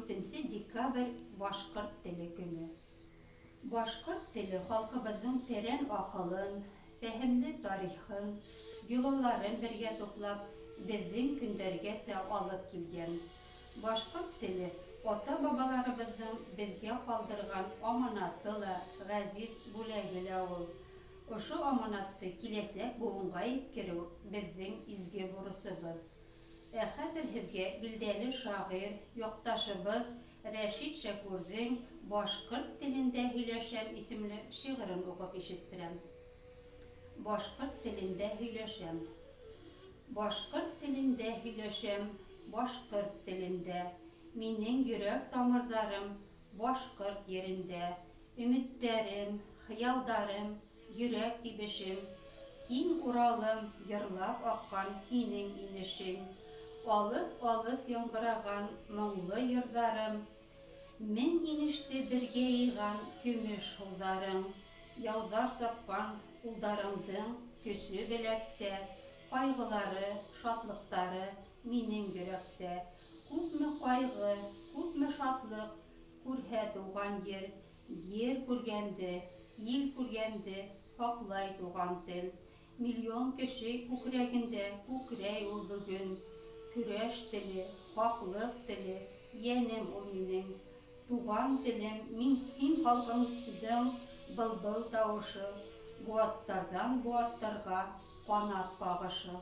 4 декабрь Башкорт теле көне. Башкорт теле халкыбызның тәрән акылын, фәһемле тарихын, йолаларын бергә туплап, безнең көндәргә алып килгән. Башкорт теле ата-бабаларыбызның безгә калдырган аманаты ла, газиз бүләге лә ул. Ошо аманатты киләсәк буынга иткерү безнең изге бурысыбыз. Хәзер һеҙгә билдәле шағир, яҡташыбыҙ Рәшит Шәкүрҙең «Башҡорт телендә һөйләшәм» исемле шиғырын уҡып ишеттерәм. Башҡорт телендә һөйләшәм. Башҡорт телендә һөйләшәм, башҡорт телендә. Минең йөрәк тамырҙарым башҡорт ерендә. Өмөттәрем, хыялдарым, йөрәк тибешем. Киң Уралым, йырлап аҡҡан һинең инешең. Алыҫ-алыҫ яңғыраған моңло йырҙарым, мең инеште бергә йыйған көмөш һыуҙарың. Яуҙар сапҡан ҡулдарыңдың көсө беләктә, ҡайғылары, шатлыҡтары минең йөрәктә. Күпме ҡайғы, күпме шатлыҡ күрһә тыуған ер. Ер күргәнде, ил күргәнде һаҡлай туған тел. Миллион кеше күкрәгендә күкрәй ул бөгөн. Көрәш теле, хаҡлыҡ теле, йәнем ул минең. Туған телем, һин халҡыңдың был тауышы, быуаттарҙан быуаттарға ҡанат ҡағышы.